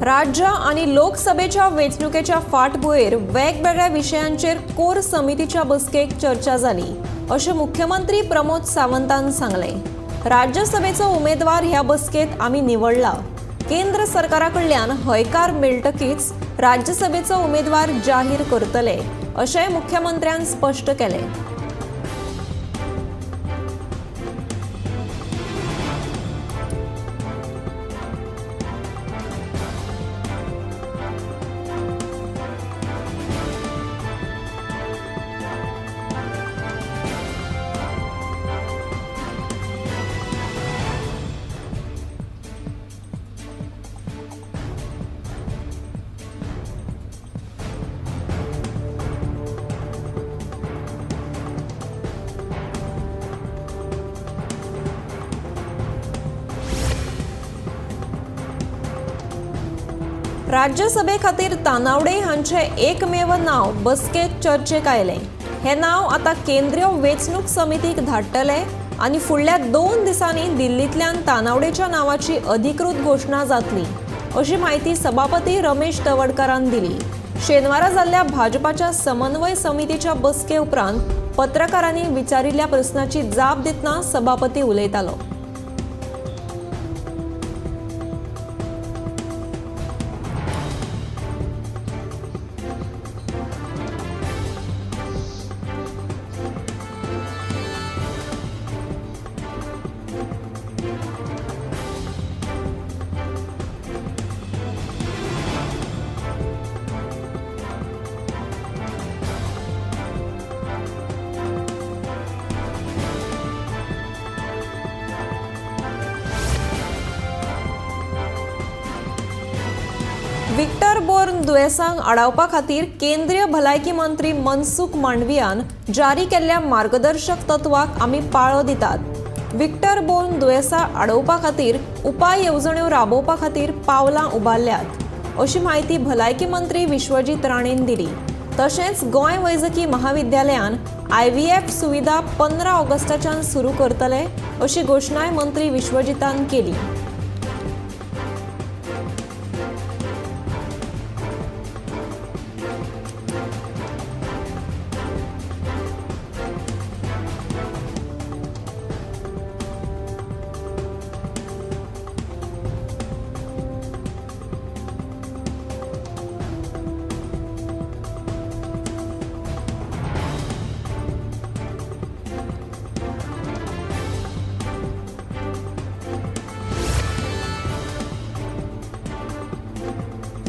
राज्य आणि लोकसभेच्या वेंचणुकेच्या फाटभुंयेर वेगवेगळ्या विशयांचेर कोर समितीच्या बसकेक चर्चा जाली अशें मुख्यमंत्री प्रमोद सावंतान सांगलें। राज्यसभेचो उमेदवार ह्या बसकेत आमी निवडला। केंद्र सरकारा कडल्यान हयकार मेळटकीच राज्यसभेचो उमेदवार जाहीर करतले अशें मुख्यमंत्र्यान स्पश्ट केलें। राज्यसभे खातीर तानावडे हांचे एकमेव नाव बसकेक चर्चेक आयलें। हे नाव आता केंद्रीय वेंचणूक समितीक धाडटले आनी फुडल्या 2 दिसांनी दिल्लींतल्यान तानावडेच्या नावाची अधिकृत घोषणा जातली अशी माहिती सभापती रमेश तवडकरान दिली। शेनवारा जाल्ल्या भाजपाच्या समन्वय समितीच्या बसके उपरांत पत्रकारांनी विचारिल्ल्या प्रस्नाची जाप दितना सभापती उलयतालो। विक्टर बोर्न दुयेंसांक आडावपा खातीर केंद्रीय भलायकी मंत्री मनसुख मांडवियान जारी केल्ल्या मार्गदर्शक तत्वाक आमी पाळो दितात। विक्टर बोर्न दुयेंसा आडोवपा खातीर उपाय येवजण्यो राबोवपा खातीर पावलां उबारल्यात अशी माहिती भलायकी मंत्री विश्वजीत राणेन दिली। तशेंच गोंय वैजकी महाविद्यालयान IVF सुविधा 15 ऑगस्टाच्यान सुरू करतले अशी घोषणाय मंत्री विश्वजितान केली।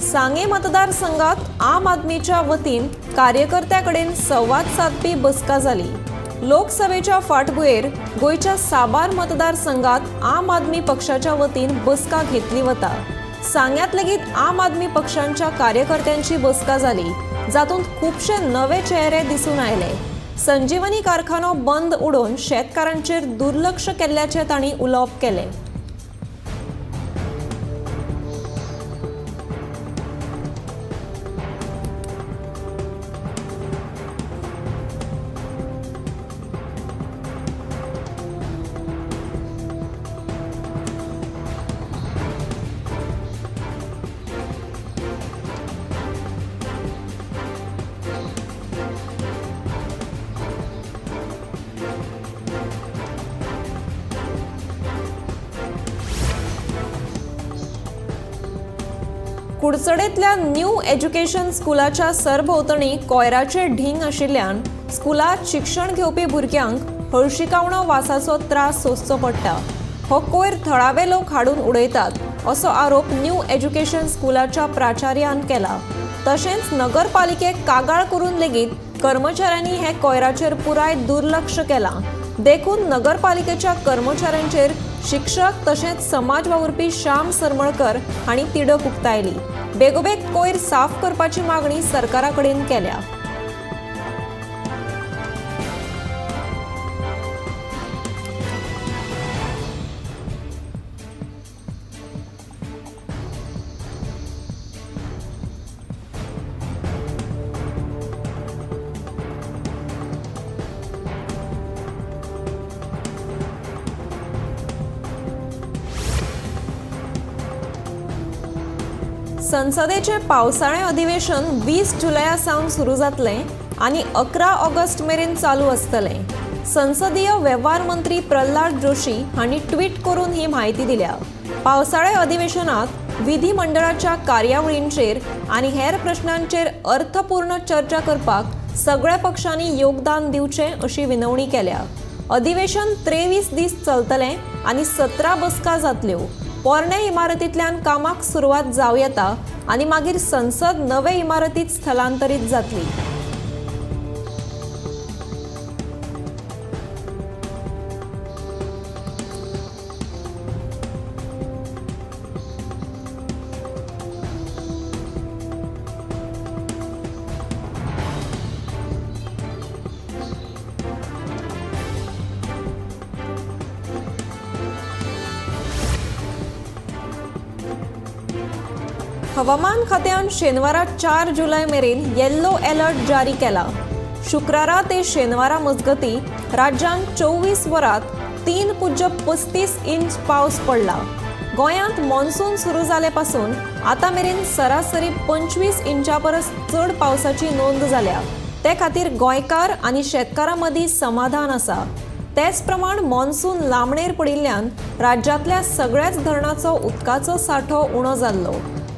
सांगे मतदारसंघात आम आदमीच्या वतीन कार्यकर्त्याकडेन संवाद साधपी बसका जाली। लोकसभेच्या फाटभुंयेर गोंयच्या साबार मतदारसंघात आम आदमी पक्षाच्या वतीन बसका घेतली वता। सांग्यात लेगीत आम आदमी पक्षांच्या कार्यकर्त्यांची बसका जाली, जातूंत खुबशे नवे चेहरे दिसून आयले। संजीवनी कारखानो बंद उडोवन शेतकारांचेर दुर्लक्ष केल्ल्याचे तांणी उलोवप केलें। कुडचडेंतल्या न्यू एज्युकेशन स्कुलाच्या सरभोंवतणी कोयराचे ढींग आशिल्ल्यान स्कुलांत शिक्षण घेवपी भुरग्यांक हळशिकावणो वासाचो त्रास सोंसचो पडटा। हो कोयर थळावे लोक हाडून उडयतात असो आरोप न्यू एज्युकेशन स्कुलाच्या प्राचार्यान केला। तशेंच नगरपालिकेक कागाळ करून लेगीत कर्मचाऱ्यांनी हे कोयराचेर पुराय दुर्लक्ष केलां। देखून नगरपालिकेच्या कर्मचाऱ्यांचेर शिक्षक तशेंच समाज वावुरपी श्याम सरमळकर हांणी तिडक उक्तायली। बेगोबेग कोयर साफ करपाची मागणी सरकारा कडेन केल्या। संसदेचे पावसाळे अधिवेशन 20 जुलयासावन सुरू जातले आणि 11 ऑगस्ट मेरेन चालू असतले। संसदीय व्यवहार मंत्री प्रल्हाद जोशी हांणी ट्वीट करून ही माहिती दिल्या। पावसाळे अधिवेशनात विधिमंडळाच्या कार्यावळींचेर आणि हेर प्रश्नांचेर अर्थपूर्ण चर्चा करपाक सगळ्या पक्षांनी योगदान दिवचे अशी विनवणी केल्या। अधिवेशन 23 दीस चलतले आणि 17 बसका जातल्यो। पोरणे इमारतींतल्यान कामाक सुरवात जावं येता आणि मागीर संसद नवे इमारतीत स्थलांतरीत जातली। हवामान खात्यान शेनवारा 4 जुलै मेरेन येल्लो अलर्ट जारी केला। शुक्रारा ते शेनवारा मजगती राज्यात 24 वरात 3.35 इंच पावस पडला। गोंयांत मॉन्सून सुरू जाल्यापासून आता मेरेन सरासरी 25 इंचा परस चड पावसाची नोंद जाल्या। ते खातीर गोंयकार आनी शेतकारां मदीं समाधान आसा। तेच प्रमाण मॉन्सून लांबणेर पडिल्ल्यान राज्यांतल्या सगळ्याच धरणांचो उदकाचो सांठो उणो जाल्लो।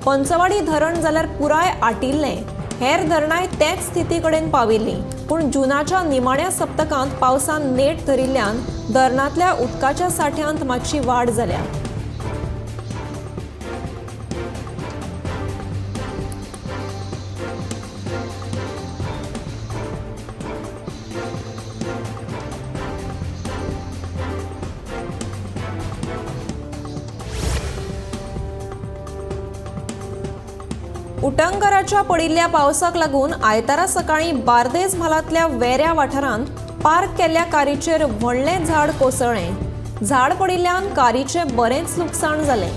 पंचवाडी धरण जाल्यार पुराय आटिल्लें, हेर धरणांय तेच स्थिती कडेन पाविल्लीं, पूण जुनाच्या निमाण्या सप्तकांत पावसान नेट धरिल्ल्यान धरणांतल्या उदकाच्या सांठ्यांत मातशी वाड जाल्या। उटंगराच्या पडिल्ल्या पावसाक लागून आयतारा सकाळी बार्देस म्हालांतल्या वेऱ्या वाठारांत पार्क केल्ल्या कारीचेर व्हडलें झाड कोसळ्ळें। झाड पडिल्ल्यान कारीचें बरेंच लुकसाण जालें।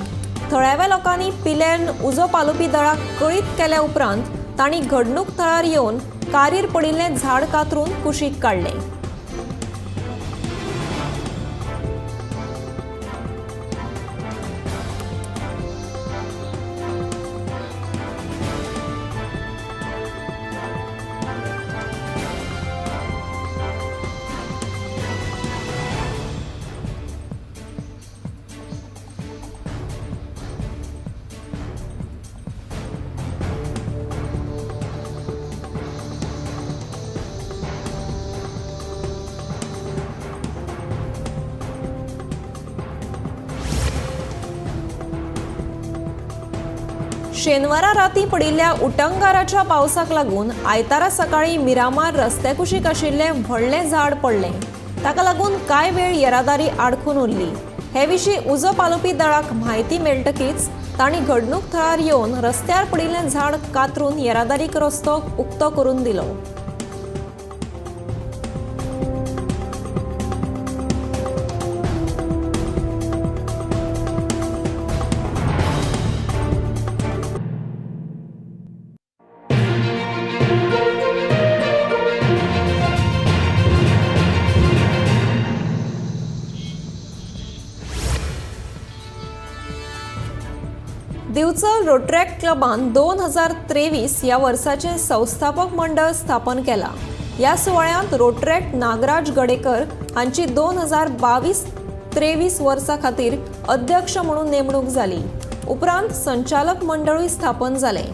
थळाव्या लोकांनी पिलेन उजो पालोवपी दळाक कळीत केल्या उपरांत तांणी घडणूक थळार येवन कारीर पडिल्लें झाड कातरून कुशीक काडलें। शेनवारा राती पडिल्ल्या उटंगाराच्या पावसाक लागून आयतारा सकाळी मिरामार रस्त्या कुशीक आशिल्लें व्हडलें झाड पडलें। ताका लागून कांय वेळ येरादारी आडखून उरली। हे विशीं उजो पालोवपी दळाक म्हायती मेळटकीच तांणी घडणूक थळार येवन रस्त्यार पडिल्लें झाड कातरून येरादारीक रस्तो उक्तो करून दिलो। दिवचल रोटरॅक्ट क्लबान 2023 ह्या वर्साचे संस्थापक मंडळ स्थापन केला। या सुवाळ्यांत रोटरॅक्ट नागराज गडेकर हांची 2022-23 वर्सा खातीर अध्यक्ष म्हणून नेमणूक जाली। उपरांत संचालक मंडळूय स्थापन जालें।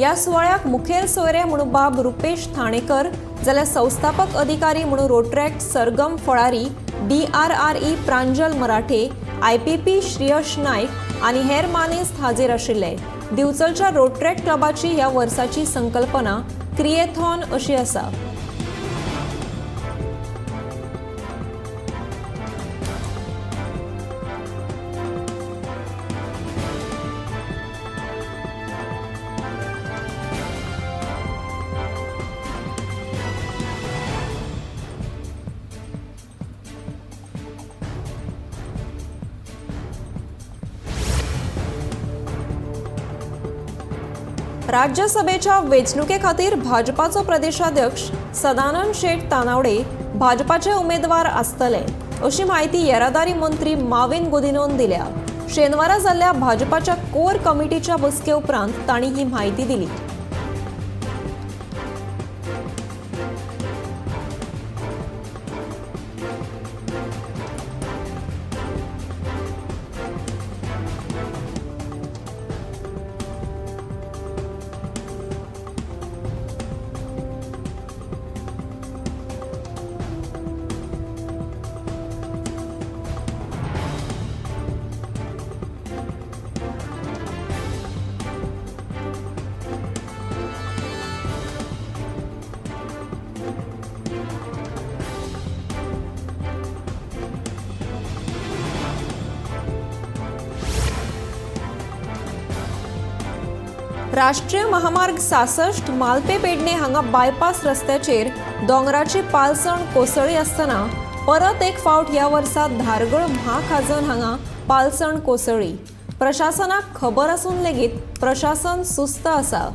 या सुवाळ्याक मुखेल सोयरे म्हणून बाब रुपेश थाणेकर, जाल्यार संस्थापक अधिकारी म्हणून रोटरॅक्ट सरगम फळारी, DRRE प्रांजल मराठे, IPP श्रेयश नाईक आणि हेर मानेस्त हाजीर आशिल्ले। दिवचलच्या रोटरॅक्ट क्लबाची ह्या वर्साची संकल्पना क्रिएथॉन अशी आसा। राज्यसभेच्या वेंचणुके खातीर भाजपाचो प्रदेशाध्यक्ष सदानंद शेट तानावडे भाजपाचे उमेदवार आसतले अशी माहिती येरादारी मंत्री माविन गुदिन्होन दिल्या। शेनवारा जाल्ल्या भाजपाच्या कोर कमिटीच्या बसके उपरांत तांणी ही माहिती दिली. राष्ट्रीय महामार्ग 66 मालपे पेडणे हांगा बायपास रस्त्याचेर दोंगराची पालसण कोसळ्ळी आसतना परत एक फावट ह्या वर्सा धारगळ म्हाखाजन हांगा पालसण कोसळ्ळी. प्रशासनाक खबर आसून लेगीत प्रशासन सुस्त आसा.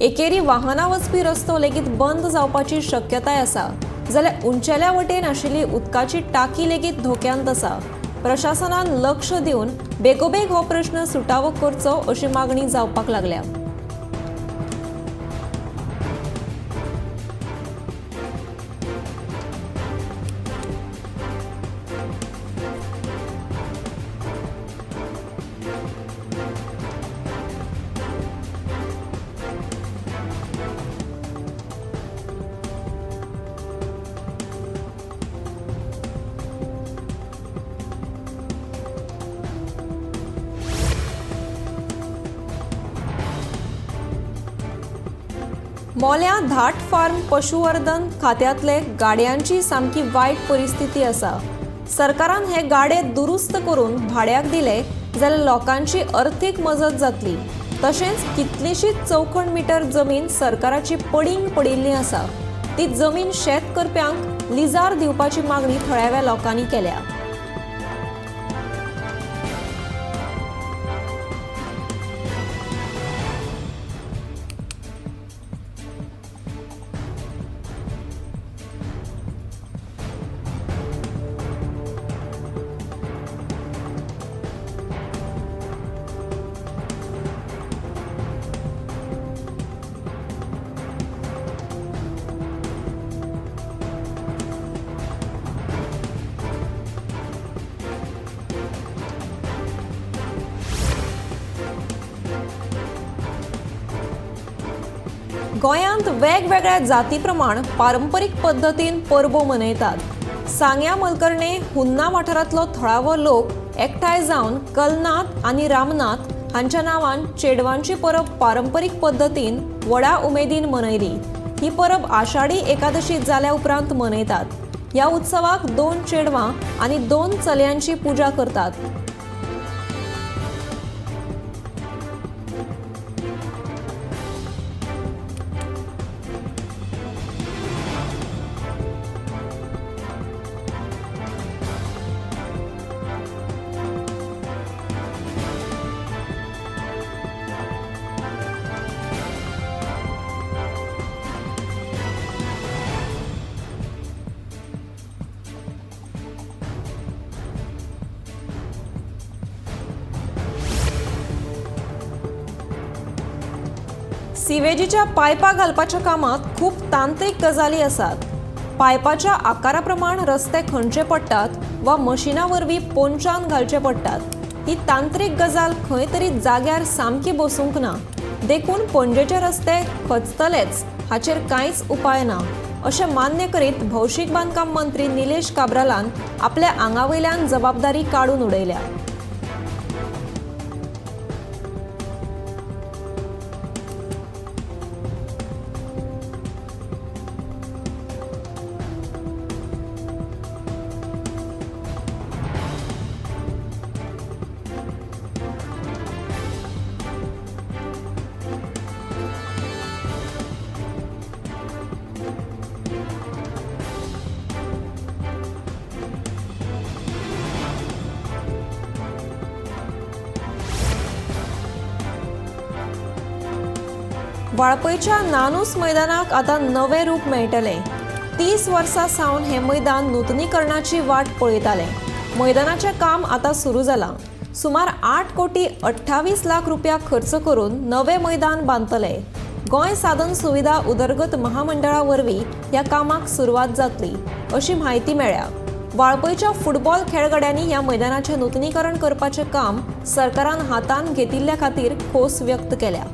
एकेरी वाहनां वचपी रस्तो लेगीत बंद जावपाची शक्यताय आसा, जाल्यार उंचेल्या वटेन आशिल्ली उदकाची टाकी लेगीत धोक्यांत आसा. प्रशासनान लक्ष दिवन बेगोबेग हो प्रश्न सुटावो करचो अशी मागणी जावपाक लागल्या. मोल्या धाट फार्म पशुवर्धन खात्यांतले गाड्यांची सामकी वायट परिस्थिती आसा. सरकारान हे गाडे दुरुस्त करून भाड्याक दिले जाल्यार लोकांची अर्थीक मजत जातली. तशेंच कितलीशीच चौखण मीटर जमीन सरकाराची पडींग पडिल्ली आसा. ती जमीन शेतकर्प्यांक लिजार दिवपाची मागणी थळाव्या लोकांनी केल्या. गोंयांत वेगवेगळ्या जाती प्रमाण पारंपरीक पद्धतीन परबो मनयतात. सांग्या मलकर्णे हुन्ना वाठारांतलो थळावो लोक एकठांय जावन कलनाथ आनी रामनाथ हांच्या नांवान चेडवांची परब पारंपरीक पद्धतीन व्हडा उमेदीन मनयली. ही परब आषाढी एकादशी जाल्या उपरांत मनयतात. ह्या उत्सवाक 2 चेडवां आनी 2 चलयांची पुजा करतात. सिवेजीच्या पायपा घालपाच्या कामात खूप तांत्रिक गजाली आसात. पायपाच्या आकारा प्रमाण रस्ते खणचे पडटात वा मशिना वरवीं पोंचान घालचे पडटात. ही तांत्रिक गजाल खंय तरी जाग्यार सामकी बसूंक ना. देखून पणजेचे रस्ते खचतलेच हाचेर कांयच उपाय ना अशें मान्य करीत भौशीक बांदकाम मंत्री निलेश काब्रालान आपल्या आंगावयल्यान जबाबदारी काडून उडयल्या. वाळपयच्या नानूस मैदानाक आतां नवे रूप मेळटले. 30 वर्सां सावन हे मैदान नूतनीकरणाची वाट पळयताले. मैदानाचें काम आतां सुरू जालां. सुमार 8 कोटी 28 लाख रुपया खर्च करून नवे मैदान बांधतले. गोंय साधन सुविधा उदरगत महामंडळा वरवीं ह्या कामाक सुरवात जातली अशी म्हायती मेळ्ळ्या. वाळपयच्या फुटबॉल खेळगड्यांनी ह्या मैदानाचे नूतनीकरण करपाचे काम सरकारान हातान घेतिल्ल्या खातीर खोस व्यक्त केल्या.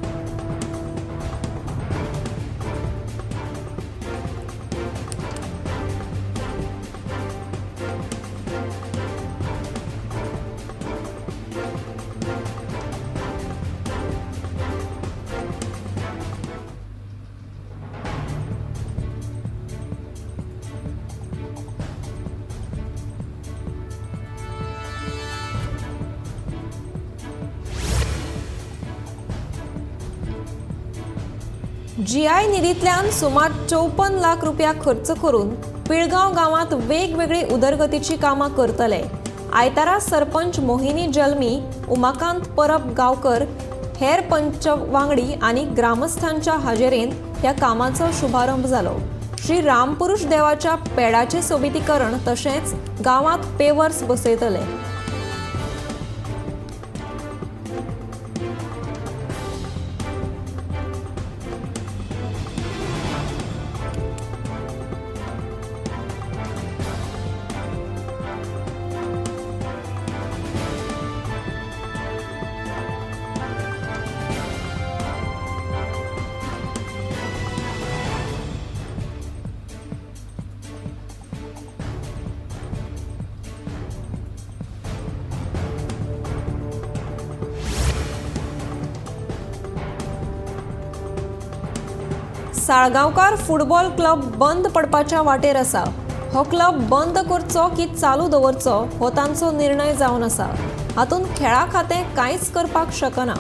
GI निधींतल्यान सुमार 54 लाख रुपया खर्च करून पिळगांव गावात वेगवेगळी उदरगतीची कामां करतले. आयतारा सरपंच मोहिनी जल्मी, उमाकांत परब गांवकर, हेर पंच वांगडी आनी ग्रामस्थांच्या हाजेरीन ह्या कामाचो शुभारंभ जालो. श्री रामपुरुष देवाच्या पेडाचे सोबितीकरण तशेंच गावात पेवर्स बसयतले. साळगांवकार फुटबॉल क्लब बंद पडपाच्या वाटेर आसा. हो क्लब बंद करचो की चालू दवरचो हो तांचो निर्णय जावन आसा. हातूंत खेळा खातें कांयच करपाक शकना.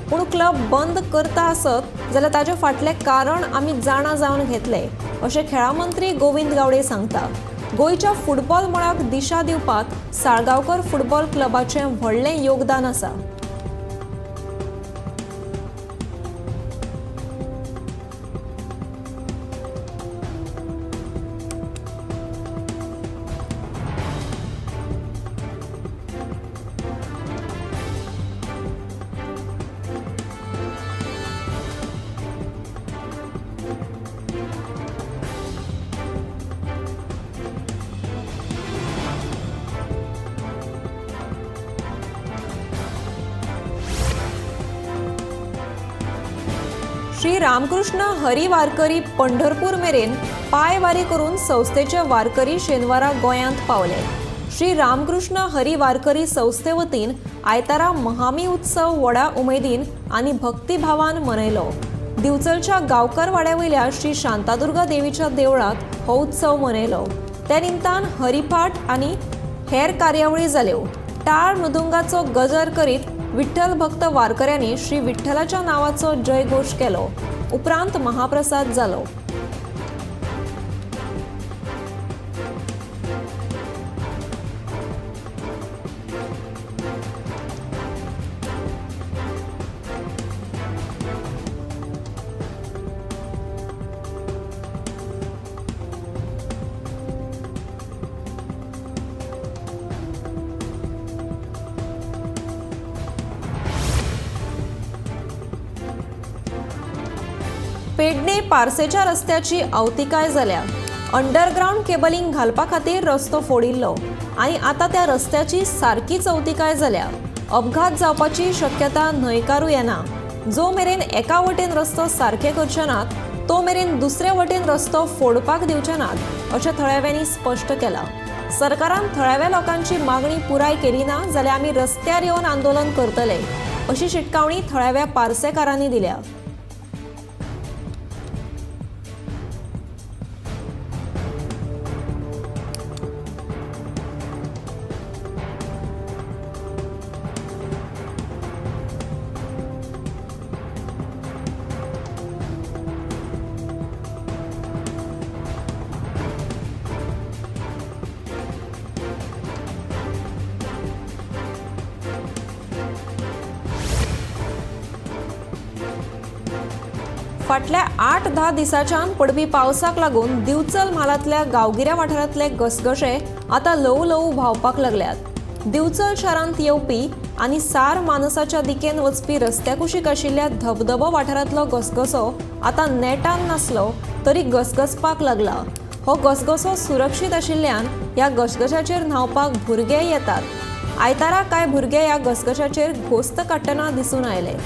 पूण क्लब बंद करता आसत जाल्यार ताचे फाटलें कारण आमी जाणा जावन घेतले अशें खेळा मंत्री गोविंद गावडे सांगता. गोंयच्या फुटबॉल मळाक दिशा दिवपाक साळगांवकर फुटबॉल क्लबाचें व्हडलें योगदान आसा. श्री रामकृष्ण हरी वारकरी पंढरपूर मेरेन पायवारी करून संस्थेचे वारकरी शेनवारा गोंयांत पावले. श्री रामकृष्ण हरी वारकरी संस्थे वतीन आयतारा महामी उत्सव व्हडा उमेदीन आनी भक्तिभावान मनयलो. दिवचलच्या गांवकार वाड्यावयल्या श्री शांतादुर्गा देवीच्या देवळात हो उत्सव मनयलो. त्या निमतान हरिपाठ आनी हेर कार्यावळी जाल्यो. टाळ मृदुंगाचो गजर करीत विठ्ठल भक्त वारकऱ्यांनी श्री विठ्ठलाच्या नावाचो जयघोष केलो. उपरांत महाप्रसाद जालो. पेडणे पारसेच्या रस्त्याची अवतिकाय जाल्या. अंडरग्राउंड केबलिंग घालपा खातीर रस्तो फोडिल्लो आनी आतां त्या रस्त्याची सारकीच अवतिकाय जाल्या. अपघात जावपाची शक्यता न्हयकारूं येना. जो मेरेन एका वटेन रस्तो सारके करचे नात तो मेरेन दुसरे वटेन रस्तो फोडपाक दिवचे नात अशें थळाव्यांनी स्पश्ट केलां. सरकारान थळाव्या लोकांची मागणी पुराय केली ना जाल्यार आमी रस्त्यार येवन आंदोलन करतले अशी शिटकावणी थळाव्या पारसेकारांनी दिल्या. फाटल्या 8-10 दिसांच्यान पडपी पावसाक लागून दिवचल म्हालांतल्या गांवगिऱ्या वाठारांतले घसघशे आतां ल्हव ल्हव व्हांवपाक लागल्यात. दिवचल शारांत येवपी आनी सार मानसाच्या दिकेन वचपी रस्त्या कुशीक आशिल्ल्या धबधबो वाठारांतलो घसघसो आतां नेटान नासलो तरी घसघसपाक लागला। हो घसघसो सुरक्षीत आशिल्ल्यान ह्या घसघशाचेर न्हावपाक भुरगे येतात। आयतारा कांय भुरगे ह्या घसघशाचेर घोस्त काडटना दिसून आयले।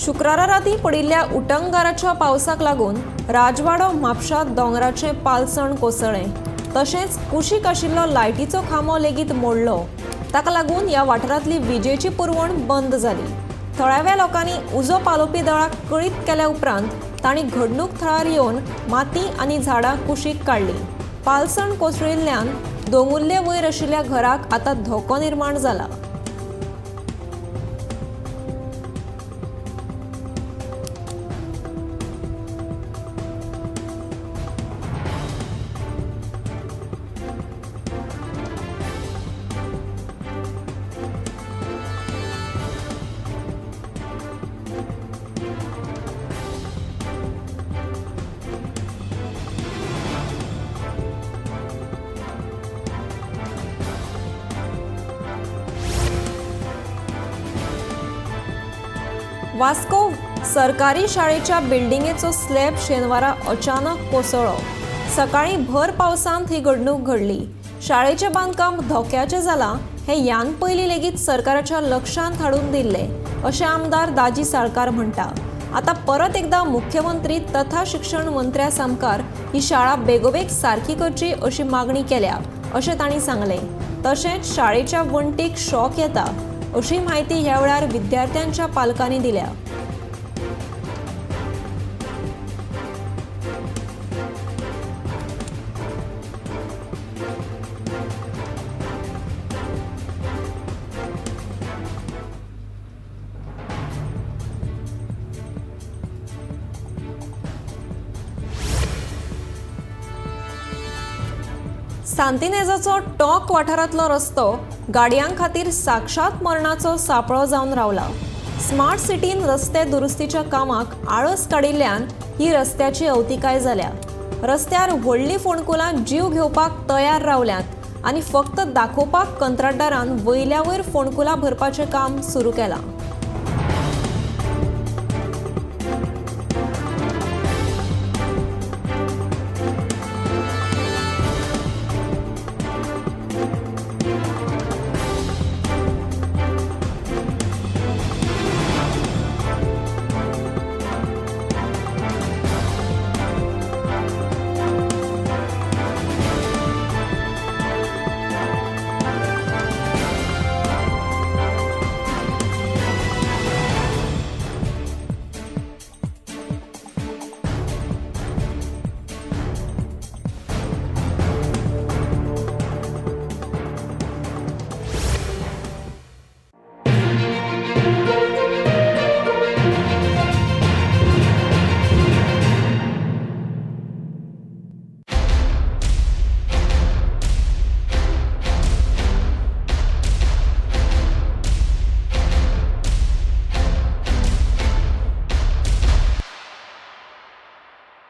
शुक्रारा रातीं पडिल्ल्या उटंगाराच्या पावसाक लागून राजवाडो म्हापशां दोंगराचें पालसण कोसळ्ळें। तशेंच कुशीक आशिल्लो लायटीचो खांबो लेगीत मोडलो। ताका लागून ह्या वाठारांतली विजेची पुरवण बंद जाली। थळाव्या लोकांनी उजो पालोवपी दळाक कळीत केल्या उपरांत तांणी घडणूक थळार येवन माती आनी झाडां कुशीक काडली। पालसण कोसळिल्ल्यान दोंगुल्ले वयर आशिल्ल्या घराक आतां धोको निर्माण जाला। वास्को सरकारी शाळेच्या बिल्डिंगेचो स्लॅब शेनवारा अचानक कोसळ्ळो। सकाळी भर पावसांत ही घडणूक घडली। शाळेचें बांदकाम धोक्याचें जालां हें ह्यान पयलीं लेगीत सरकाराच्या लक्षांत हाडून दिल्लें अशें आमदार दाजी साळकार म्हणटा। आतां परत एकदां मुख्यमंत्री तथा शिक्षण मंत्र्या सामकार ही शाळा बेगोबेग सारकी करची अशी मागणी केल्या अशें तांणी सांगलें। तशेंच शाळेच्या वण्टीक शॉक येता अशी माहिती ह्या वेळार विद्यार्थ्यांच्या पालकांनी दिल्या। सांतिनेजाचो टॉक वाठारांतलो रस्तो गाडयांक खातीर साक्षात मरणाचो सापळो जावन रावला। स्मार्ट सिटीन रस्ते दुरुस्तीच्या कामाक आळस काडिल्ल्यान ही रस्त्याची अवतिकाय जाल्या। रस्त्यार व्हडली फोंडकुलां जीव घेवपाक तयार रावल्यात आनी फक्त दाखोवपाक कंत्राटदारान वयल्या वयर फोंडकुलां भरपाचें काम सुरू केलां।